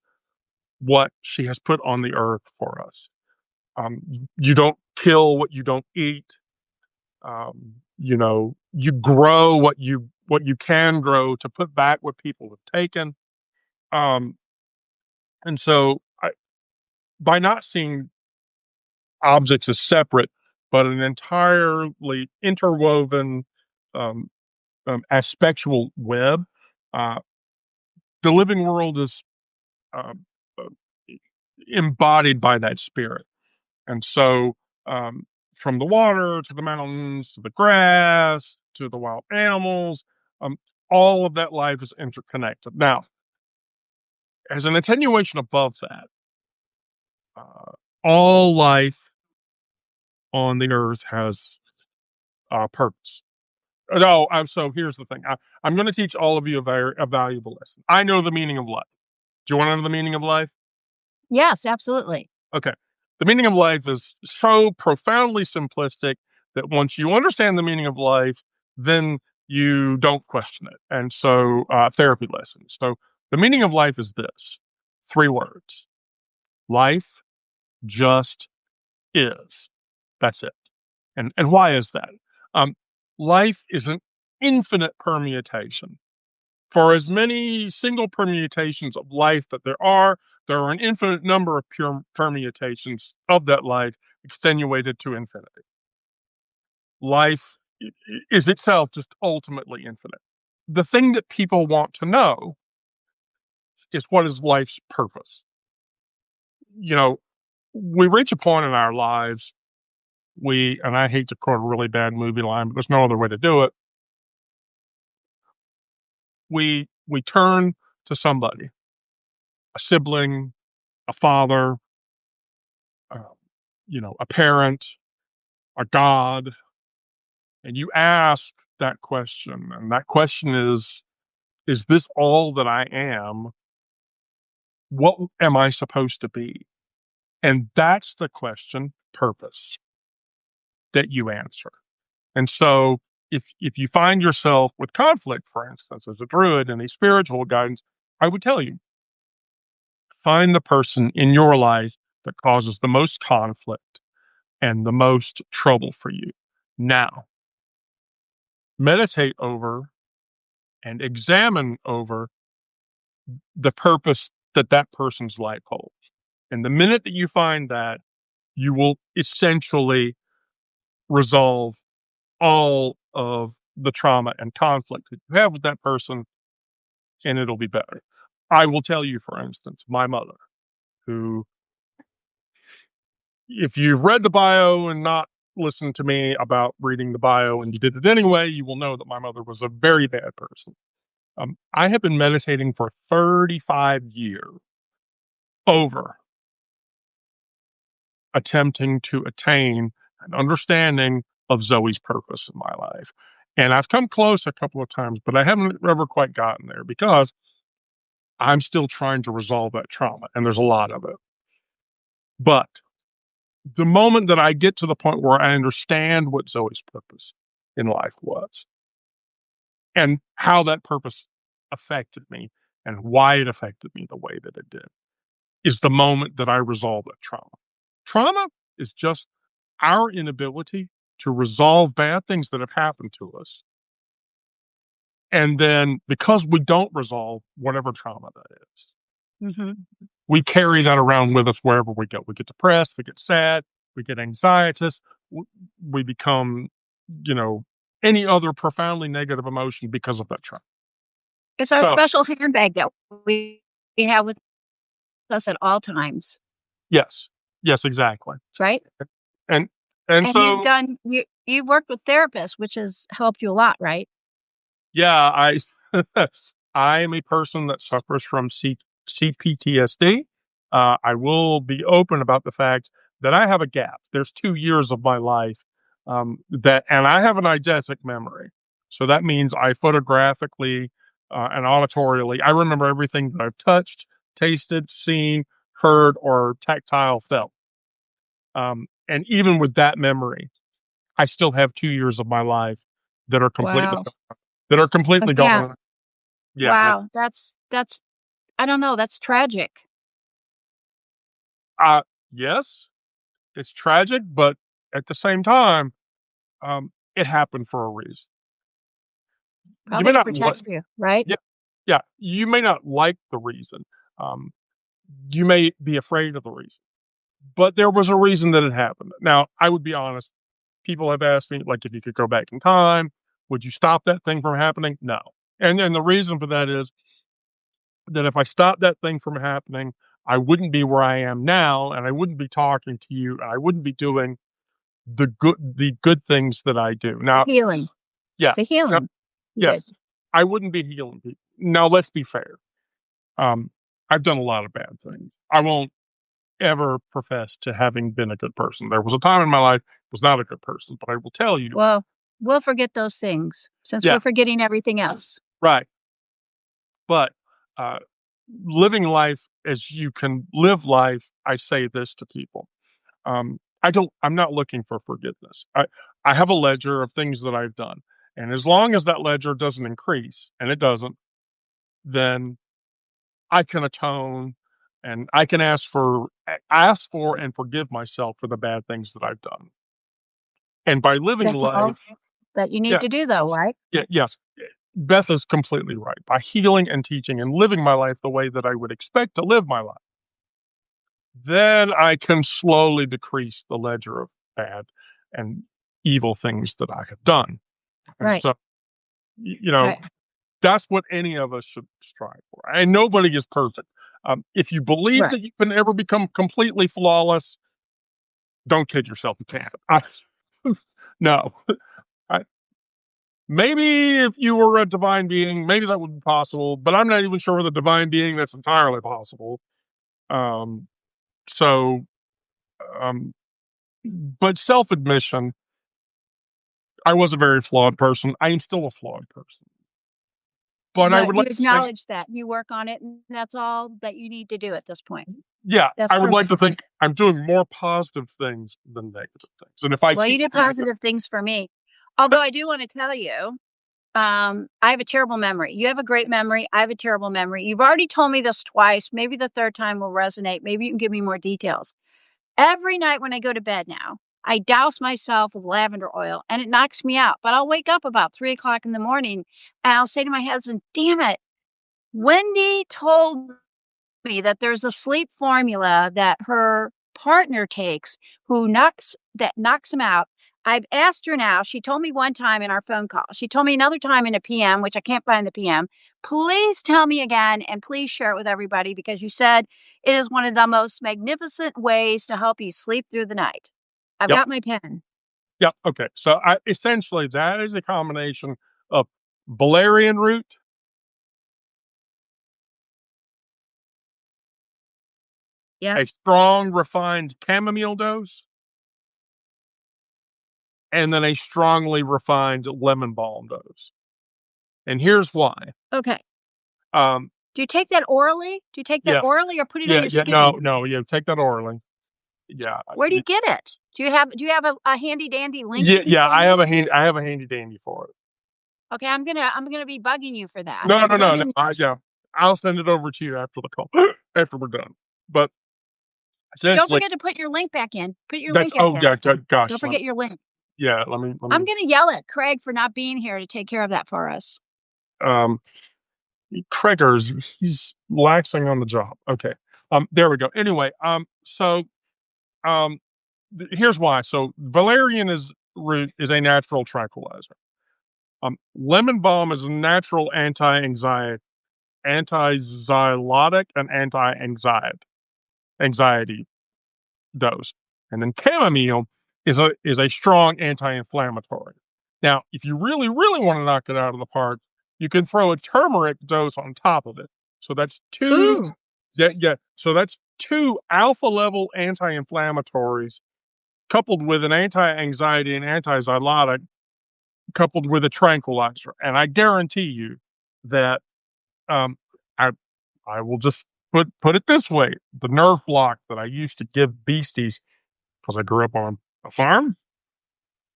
what she has put on the earth for us. You don't kill what you don't eat. You grow what you can grow to put back what people have taken. Um, and so by not seeing objects as separate, but an entirely interwoven um, aspectual web, uh, the living world is um, uh, embodied by that spirit. And so, from the water to the mountains to the grass to the wild animals, um, all of that life is interconnected. Now, as an attenuation above that, uh, all life on the earth has purpose. No, so here's the thing. I'm going to teach all of you a valuable lesson. I know the meaning of life. Do you want to know the meaning of life? Yes, absolutely. Okay. The meaning of life is so profoundly simplistic that once you understand the meaning of life, then you don't question it. And so, therapy lessons. So, the meaning of life is this: 3 words. Life just is. That's it. And why is that? Um, Life is an infinite permutation. For as many single permutations of life that there are an infinite number of pure permutations of that life extenuated to infinity. Life is itself just ultimately infinite. The thing that people want to know is, what is life's purpose? You know, we reach a point in our lives, and I hate to quote a really bad movie line, but there's no other way to do it. We turn to somebody, a sibling, a father, uh, a parent, a God, and you ask that question. And that question is this all that I am? What am I supposed to be? And that's the question, purpose, that you answer. And so if you find yourself with conflict, for instance, as a druid and a spiritual guidance, I would tell you, find the person in your life that causes the most conflict and the most trouble for you. Now, meditate over and examine over the purpose that that person's life holds. And the minute that you find that, you will essentially resolve all of the trauma and conflict that you have with that person, and it'll be better. I will tell you, for instance, my mother, who, if you've read the bio and not listened to me about reading the bio and you did it anyway, you will know that my mother was a very bad person. I have been meditating for 35 years over attempting to attain an understanding of Zoe's purpose in my life. And I've come close a couple of times, but I haven't ever quite gotten there because I'm still trying to resolve that trauma, and there's a lot of it. But the moment that I get to the point where I understand what Zoe's purpose in life was and how that purpose affected me and why it affected me the way that it did, is the moment that I resolve that trauma. Trauma is just our inability to resolve bad things that have happened to us. And then because we don't resolve whatever trauma that is, we carry that around with us wherever we go. We get depressed, we get sad, we get anxietous, we become, any other profoundly negative emotion because of that trauma. It's our So, special handbag that we have with us at all times. yes. Yes, exactly. right? And and And so you've worked with therapists, which has helped you a lot, right? yeah, I I am a person that suffers from CPTSD. I will be open about the fact that I have a gap. There's 2 years of my life, that and I have an eidetic memory. So that means I photographically, and auditorially, I remember everything that I've touched, tasted, seen, heard, or tactile felt. And even with that memory, I still have 2 years of my life that are completely Wow. that are completely Yeah. gone. Yeah, and Wow. That's I don't know, that's tragic. uh, yes, it's tragic, but at the same time, it happened for a reason. You may Probably to not protect you, right? yeah, yeah, you may not like the reason. Um, you may be afraid of the reason, but there was a reason that it happened. Now, I would be honest, people have asked me, like, if you could go back in time, would you stop that thing from happening? No. And the reason for that is that if I stopped that thing from happening, I wouldn't be where I am now, and I wouldn't be talking to you, and I wouldn't be doing the good things that I do. The Now, healing. yeah, The now, healing you did. yes, I wouldn't be healing people. Now, let's be fair. Um, I've done a lot of bad things. I won't ever profess to having been a good person. There was a time in my life I was not a good person, but I will tell you, Well, we'll forget those things since yeah, we're forgetting everything else. right. But uh, living life as you can live life, I say this to people. I'm not looking for forgiveness. I have a ledger of things that I've done. And as long as that ledger doesn't increase, and it doesn't, then I can atone and I can ask for and forgive myself for the bad things that I've done. And by living That's all life, that you need yeah, to do though, right? yeah, yes. Beth is completely right. By healing and teaching and living my life the way that I would expect to live my life, then I can slowly decrease the ledger of bad and evil things that I have done. And Right. so, you know, Right. that's what any of us should strive for. And nobody is perfect. If you believe Right. that you can ever become completely flawless, don't kid yourself. You can't. No. I, maybe if you were a divine being, maybe that would be possible, but I'm not even sure with a divine being that's entirely possible. Um, so, um, but self admission, I was a very flawed person. I am still a flawed person. But I But would you like to think, acknowledge that, you work on it, and that's all that you need to do at this point. yeah, That's I would like perfect. to think I'm doing more positive things than negative things. And if I Well, you keep did doing that, positive things for me. Although I do wanna tell you, I have a terrible memory. You have a great memory, I have a terrible memory. You've already told me this twice, maybe the 3rd time will resonate, maybe you can give me more details. Every night when I go to bed now, I douse myself with lavender oil, and it knocks me out, but I'll wake up about 3 o'clock in the morning, and I'll say to my husband, "Damn it, Wendy told me that there's a sleep formula that her partner takes that knocks him out. I've asked her now. She told me one time in our phone call. She told me another time in a PM, which I can't find the PM. Please tell me again and please share it with everybody because you said it is one of the most magnificent ways to help you sleep through the night. I've yep, got my pen. yep, okay. So essentially, that is a combination of valerian root, Yep. a strong refined chamomile dose, and then a strongly refined lemon balm dose. And here's why. Okay. Um, Do you take that orally? Do you take that yes, orally or put it on yeah, your yeah, no, skin? no, yeah, take that orally. Yeah, Where do you get it? Do you have a handy dandy link yeah, you can yeah. send me? I have a handy dandy for it. Okay, I'm gonna be bugging you for that No, no, because I've no, no. been Yeah, I'll send it over to you after the call, after we're done. But don't essentially, forget to put your link back in. Put your that's link back oh in. yeah, Don't gosh, forget your link. yeah. Let I'm me. gonna yell at Craig for not being here to take care of that for us. Um, Kreger's he's laxing on the job. Okay. There we go. Anyway, um, here's why. So valerian is root is a natural tranquilizer. Lemon balm is a natural anti-xylotic and anti-anxiety. dose. And then chamomile is a strong anti-inflammatory. Now, if you really, really want to knock it out of the park, you can throw a turmeric dose on top of it. So that's two, Ooh, yeah, yeah. So that's two alpha level anti-inflammatories coupled with an anti-anxiety and anti-zylotic coupled with a tranquilizer. And I guarantee you that um, I I will just put it this way: the nerve block that I used to give beasties because I grew up on a farm,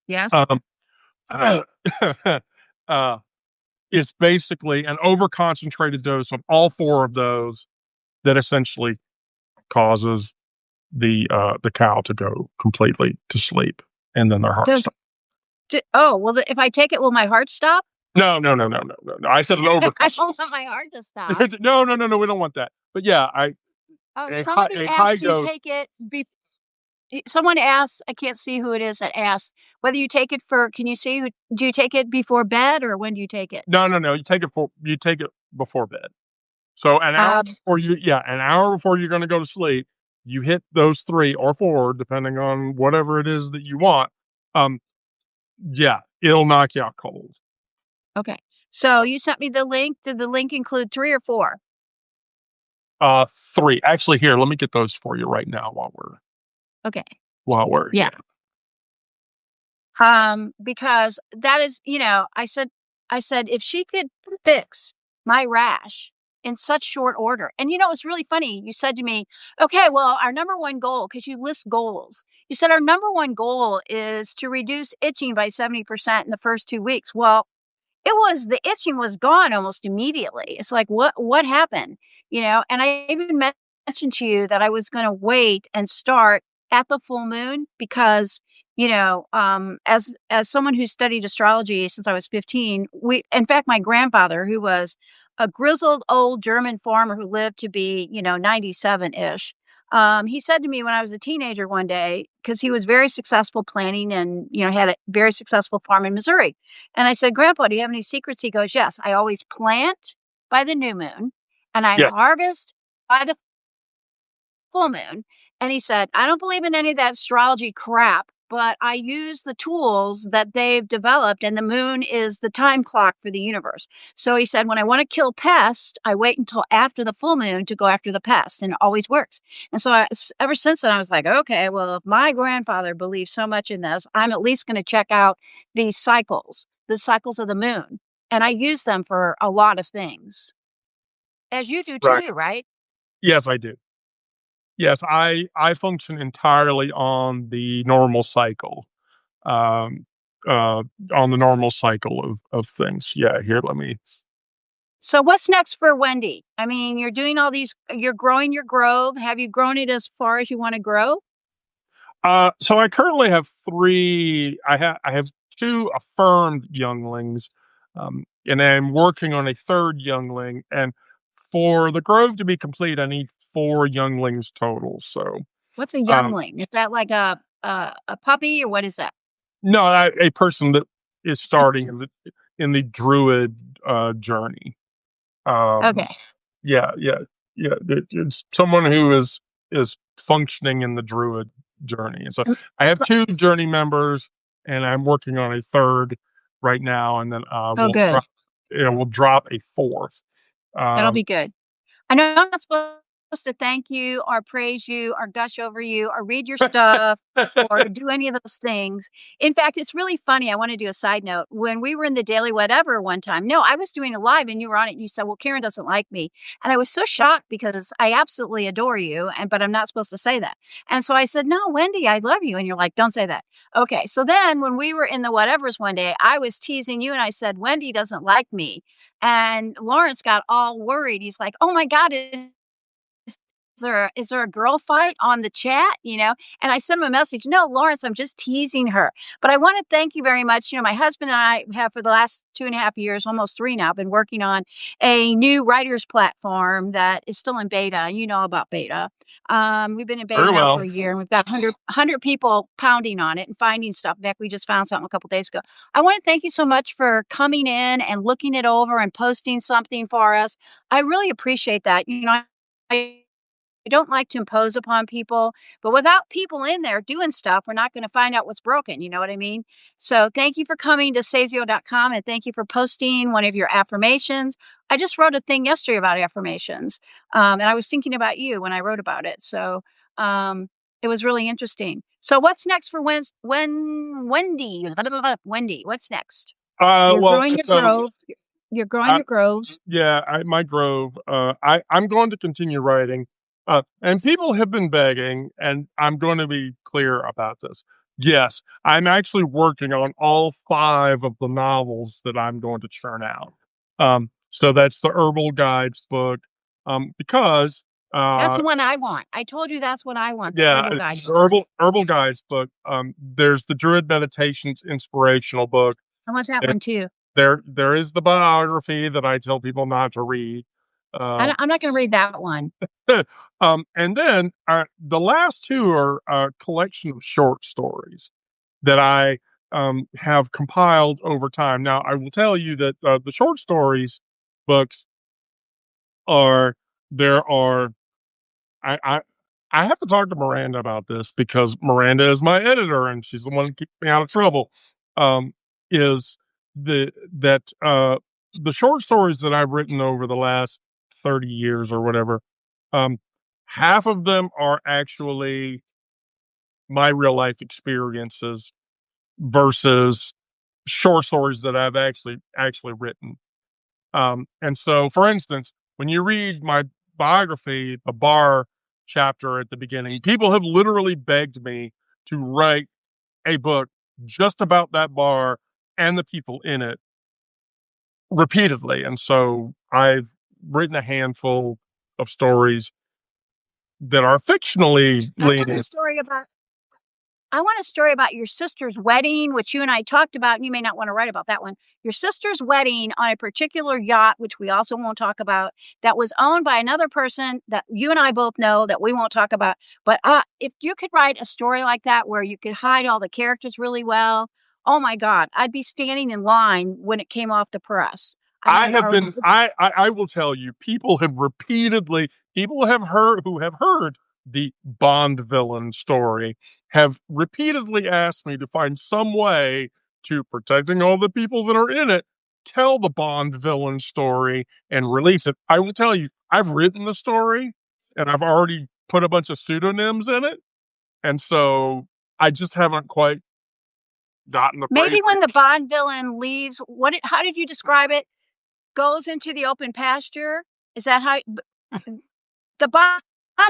yes. um, uh, is basically an over-concentrated dose of all 4 of those that essentially causes the cow to go completely to sleep, and then their heart Does stops. oh, well, if I take it, will my heart stop? No, no, no, no, no, no, no. I said an I over. don't want my heart to stop. No, no, no, no. We don't want that. But yeah, I Oh, a high somebody a high asked you dose. take it someone asked, I can't see who it is that asked, whether you take it for can you see who do you take it before bed or when do you take it? No, no, no. You take it before bed. So Um, an hour before you're gonna go to sleep, you hit those 3 or 4, depending on whatever it is that you want. Um, yeah, it'll knock you out cold. okay. So you sent me the link. Did the link include 3 or 4? 3. Actually, here, let me get those for you right now Okay. yeah. Yeah. Because that is, I said if she could fix my rash in such short order. And it was really funny. You said to me, "Okay, well, our number one goal," because you list goals. You said our number one goal is to reduce itching by 70% in the first 2 weeks. Well, the itching was gone almost immediately. It's like, what happened? And I even mentioned to you that I was gonna wait and start at the full moon because, as someone who studied astrology since I was 15, in fact, my grandfather, who was a grizzled old German farmer who lived to be, 97-ish, he said to me when I was a teenager one day, because he was very successful planning and, had a very successful farm in Missouri. And I said, "Grandpa, do you have any secrets?" He goes, "Yes, I always plant by the new moon and I Yeah, harvest by the full moon." And he said, "I don't believe in any of that astrology crap, but I use the tools that they've developed, and the moon is the time clock for the universe." So he said, "When I want to kill pests, I wait until after the full moon to go after the pest, and it always works." And so ever since then, I was like, okay, well, if my grandfather believes so much in this, I'm at least going to check out the cycles of the moon. And I use them for a lot of things, as you do right. too, right? Yes, I do. Yes, I function entirely um, on the normal cycle of things. Yeah, here, let me So what's next for Wendy? I mean, you're doing all these you're growing your grove. Have you grown it as far as you wanna grow? so I currently have 3 I have 2 affirmed younglings, and I'm working on a 3rd youngling, and for the grove to be complete, I need 4 younglings total, so, What's a um youngling? Is that like a puppy or what is that? no, a person that is starting in the druid, journey. Um, Okay. yeah, yeah, yeah, it's someone who is functioning in the druid journey, and so Mm, I have 2 journey members, and I'm working on a 3rd right now, and then, oh, good. we'll drop a 4th. That'll Um be good. I know I'm not supposed to thank you or praise you or gush over you or read your stuff or do any of those things. In fact, it's really funny. I want to do a side note. When we were in the Daily Whatever one time, no, I was doing a live and you were on it and you said, "Well, Karen doesn't like me." And I was so shocked because I absolutely adore you, but I'm not supposed to say that. And so I said, "No, Wendy, I love you." And you're like, "Don't say that." Okay. So then when we were in the Whatevers one day, I was teasing you and I said, "Wendy doesn't like me." And Lawrence got all worried. He's like, "Oh my God, is there a girl fight on the chat?" And I sent him a message. "No, Lawrence, I'm just teasing her." But I want to thank you very much. My husband and I have for the last 2.5 years, almost 3 now, been working on a new writers platform that is still in beta. You know about beta. We've been in beta Very now for well. a year and we've got 100 people pounding on it and finding stuff. In fact, we just found something a couple days ago. I want to thank you so much for coming in and looking it over and posting something for us. I really appreciate that. I don't like to impose upon people, but without people in there doing stuff, we're not going to find out what's broken. You know what I mean? So thank you for coming to Sazio.com and thank you for posting one of your affirmations. I just wrote a thing yesterday about affirmations. And I was thinking about you when I wrote about it. So um, it was really interesting. So what's next for Wendy? Wendy, what's next? You're Well, growing your so grove. You're growing I, your groves. yeah, my grove. I'm going to continue writing, and people have been begging, and I'm going to be clear about this. Yes, I'm actually working on all 5 of the novels that I'm going to churn out. So that's the Herbal Guides book, because That's uh, the one I want. I told you that's what I want, the yeah, herbal the guidance. Herbal Guides book. There's the Druid Meditations inspirational book. I want that one too. There is the biography that I tell people not to read. I Uh, don't, I'm not going to read that one. and then the last 2 are a collection of short stories that I have compiled over time. Now, I will tell you that the short stories books are there are I, I I have to talk to Miranda about this because Miranda is my editor and she's the one that keeps me out of trouble. Is the that the short stories that I've written over the last 30 years or whatever, um, half of them are actually my real life experiences versus short stories that I've actually written. And so, for instance, when you read my biography, the bar chapter at the beginning, people have literally begged me to write a book just about that bar and the people in it repeatedly. And so I've written a handful of stories that are fictionally I want a leaning. story about I want a story about your sister's wedding, which you and I talked about, and you may not want to write about that one. Your sister's wedding on a particular yacht, which we also won't talk about, that was owned by another person that you and I both know that we won't talk about. But if you could write a story like that where you could hide all the characters really well, oh my God, I'd be standing in line when it came off the press. I I mean, have or been I will tell you, people have heard who have heard the Bond villain story have repeatedly asked me to find some way to protecting all the people that are in it, tell the Bond villain story and release it. I will tell you, I've written the story and I've already put a bunch of pseudonyms in it. And so I just haven't quite gotten the maybe bravery. when the Bond villain leaves, how did you describe it? Goes into the open pasture? Is that how the Bond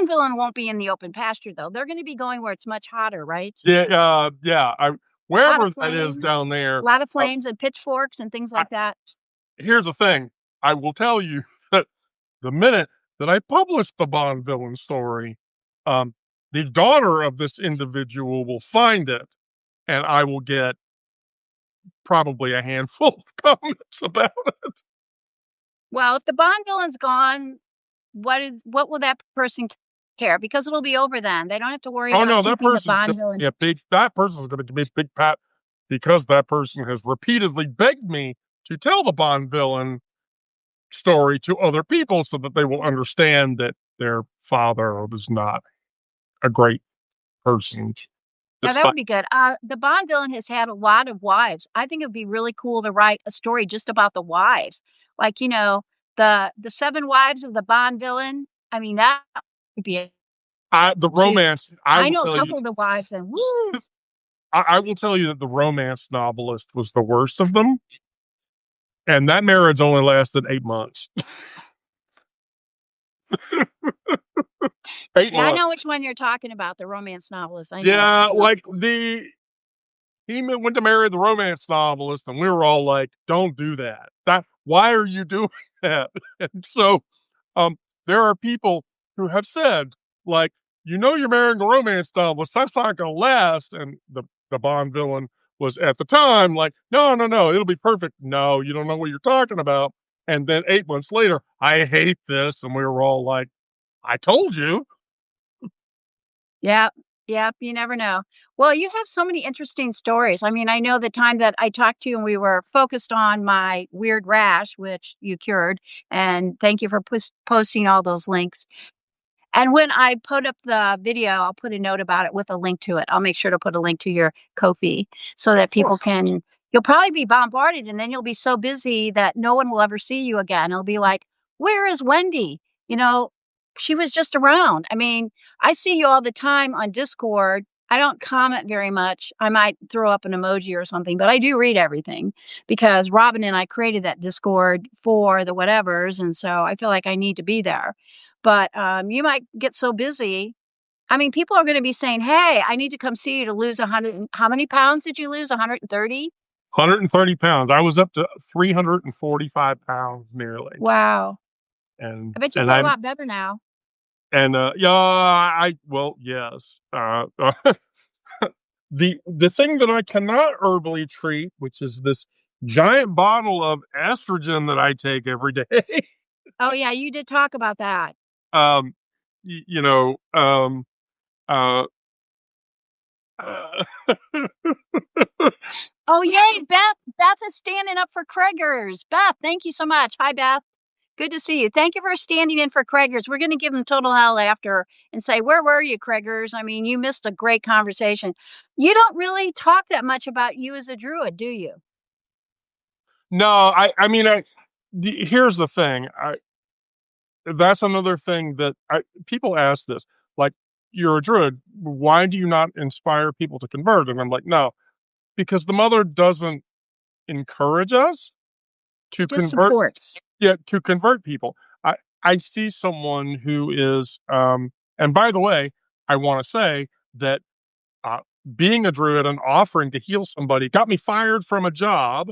villain won't be in the open pasture, though. They're gonna be going where it's much hotter, right? Yeah, yeah. Lot of Wherever that is flames. down there, A lot of uh, flames and pitchforks and things I, like that. here's the thing. I will tell you that the minute that I publish the Bond villain story, um, the daughter of this individual will find it, and I will get probably a handful of comments about it. Well, if the Bond villain's gone, what will that person care? Because it'll be over then. They don't have to worry Oh about no, that keeping the person's Bond going to villain. be a big. That person's going to be a big pat because that person has repeatedly begged me to tell the Bond villain story to other people so that they will understand that their father was not a great person. Yeah, that Despite would be good. The Bond villain has had a lot of wives. I think it would be really cool to write a story just about the wives. Like, the 7 wives of the Bond villain. I mean, that would be a the too. romance, I I will know a tell you, couple of the wives and woo. I will tell you that the romance novelist was the worst of them, and that marriage only lasted 8 months. eight Yeah, I months. know which one you're talking about, the romance novelist. I know. Yeah, like he went to marry the romance novelist, and we were all like, "Don't do that. Why are you doing that?" And so, um, there are people who have said, like, you're marrying a romance novelist. That's not going to last. And the Bond villain was at the time like, "No, no, no, it'll be perfect." No, you don't know what you're talking about. And then 8 months later, I hate this, and we were all like, "I told you." Yep. Yep. You never know. Well, you have so many interesting stories. I mean, I know the time that I talked to you and we were focused on my weird rash, which you cured. And thank you for posting all those links. And when I put up the video, I'll put a note about it with a link to it. I'll make sure to put a link to your Ko-fi so that Sure. people can you'll probably be bombarded, and then you'll be so busy that no one will ever see you again. It'll be like, "Where is Wendy?" You know, "She was just around." I mean, I see you all the time on Discord. I don't comment very much. I might throw up an emoji or something, but I do read everything because Robin and I created that Discord for the whatevers, and so I feel like I need to be there. But, you might get so busy. I mean, people are gonna be saying, "Hey, I need to come see you to lose 100" and how many pounds did you lose? 130? 130 pounds. I was up to 345 pounds nearly. Wow. And I bet you and feel a I'm lot better now. and yeah, I well, yes. The thing that I cannot herbally treat, which is this giant bottle of estrogen that I take every day. Oh, yeah, you did talk about that. um you know, uh Oh, yay, Beth. Beth is standing up for Craigers. Beth, thank you so much. Hi, Beth. Good to see you. Thank you for standing in for Craigers. We're gonna give give them total hell after and say, "Where were you, Craigers?" I mean, you missed a great conversation. You don't really talk that much about you as a Druid, do you? no, I mean, here's the thing. That's another thing that people ask this, like, "You're a druid, why do you not inspire people to convert?" And I'm like, "No, because the mother doesn't encourage us to Just convert, supports. yeah, to convert people." I I see someone who is, and by the way, I wanna say that, uh, being a druid and offering to heal somebody got me fired from a job.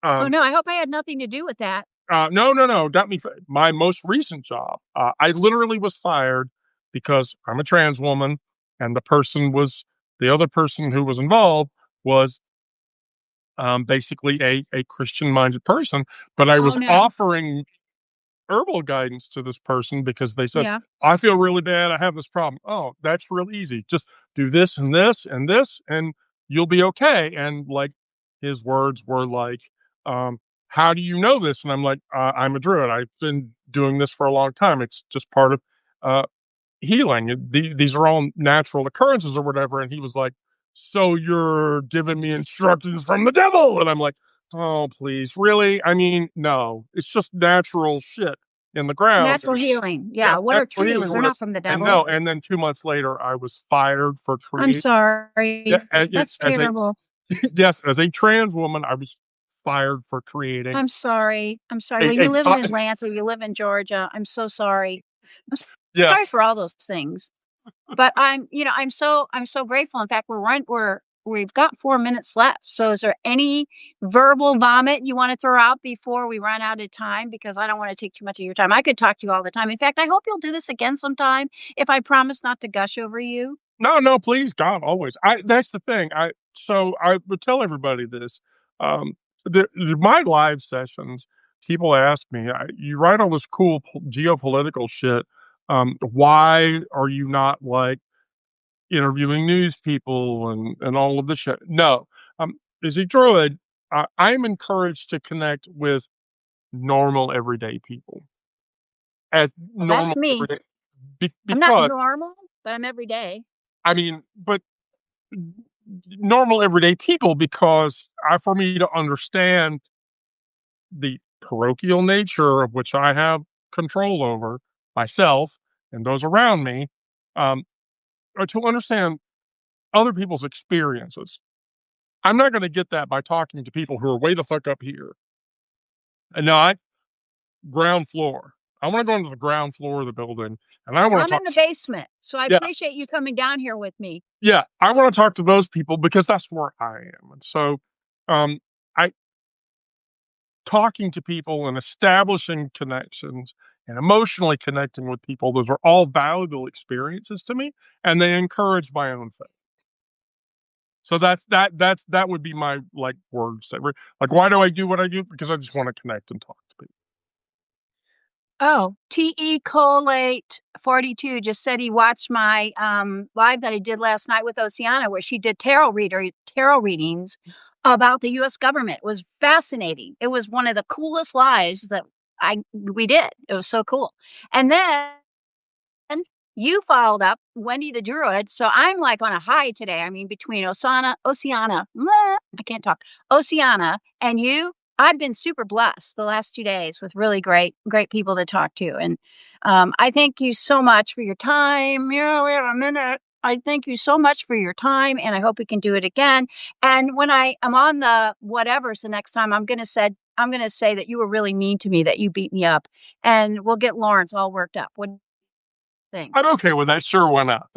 Oh, um no, I hope I had nothing to do with that. No, no, no, got me my most recent job. I literally was fired because I'm a trans woman, and the other person who was involved was, basically a Christian-minded person, but I Oh, was no. offering herbal guidance to this person because they said, Yeah. "I feel really bad. I have this problem." "Oh, that's real easy. Just do this and this and this, and you'll be okay." And like his words were like, "How do you know this?" And I'm like, "I'm a druid. I've been doing this for a long time. It's just part of uh, healing. These are all natural occurrences or whatever." And he was like, "So you're giving me instructions from the devil?" And I'm like, "Oh, please, really? I mean, no, it's just natural shit in the ground." Natural healing. Yeah, Yeah, what are natural healing trees? or They're whatever. not from the And devil. no, and then 2 months later, I was fired for I'm create. Yeah, sorry. That's as a terrible. yes, as a trans woman, I was fired for creating I'm sorry. I'm sorry. Well, a you live in to Atlanta, you live in Georgia. I'm so sorry. I'm sorry yes. for all those things. But I'm so grateful. In fact, we've got 4 minutes left. So is there any verbal vomit you wanna throw out before we run out of time? Because I don't wanna take too much of your time. I could talk to you all the time. In fact, I hope you'll do this again sometime if I promise not to gush over you. No, no, please, God, always. I That's the thing. I would tell everybody this. Um, my live sessions, people ask me, "You write all this cool geopolitical shit. Why are you not like interviewing news people and all of this shit?" No, as a druid, I'm encouraged to connect with normal everyday people at Well, that's normal me. everyday I'm not because normal, but I'm every day. I mean, but normal everyday people because for me to understand the parochial nature of which I have control over myself and those around me, um, or to understand other people's experiences. I'm not going to get that by talking to people who are way the fuck up here. And no, ground floor. I want to go into the ground floor of the building and I Well, want I'm to talk. in the basement, so I Yeah, appreciate you coming down here with me. yeah, I want to talk to those people because that's where I am. And so, um, I talking to people and establishing connections and emotionally connecting with people, those are all valuable experiences to me, and they encourage my own faith. So that would be my like words that like, why do I do what I do? Because I just want to connect and talk to people. Oh, TE Colate 42 just said he watched my, live that I did last night with Oceana, where she did tarot readings about the US government. It was fascinating. It was one of the coolest lives that we did. It was so cool. And then you followed up Wendy the Druid, so I'm like on a high today. I mean, between Oceana, I can't talk, Oceana, and you, I've been super blessed the last 2 days with really great people to talk to, and I thank you so much for your time. Yeah, we have a minute. I thank you so much for your time, and I hope we can do it again. And when I am on the whatevers the next time, I'm gonna say that you were really mean to me, that you beat me up, and we'll get Lawrence all worked up. What do you think? I'm okay with that. Sure, why not?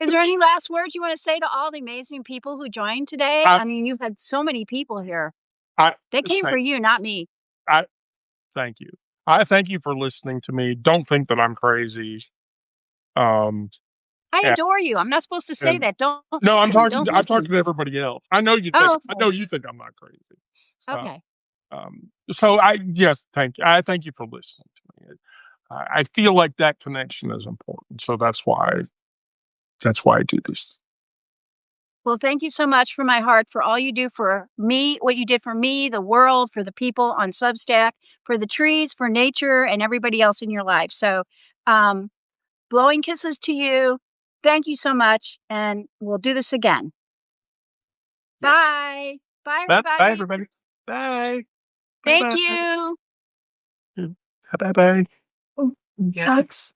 Is there any last words you want to say to all the amazing people who joined today? I, I mean, you've had so many people here. I They came say, for you, not me. I thank you. I thank you for listening to me. Don't think that I'm crazy. Um, I and, adore you. I'm not supposed to say and that. Don't no, listen. Don't I'm listen. talking to everybody else. I know you think, Oh, I okay. know you think I'm not crazy. Uh, Okay. so yes, thank you. I thank you for listening to me. I feel like that connection is important. So that's why I do this. Well, thank you so much from my heart for all you do for me, what you did for me, the world, for the people on Substack, for the trees, for nature, and everybody else in your life. So, um, blowing kisses to you. Thank you so much. And we'll do this again. Yes. Bye. Bye, Bye, everybody. everybody. Bye. Bye Thank bye. you. Bye bye. Oh, yes.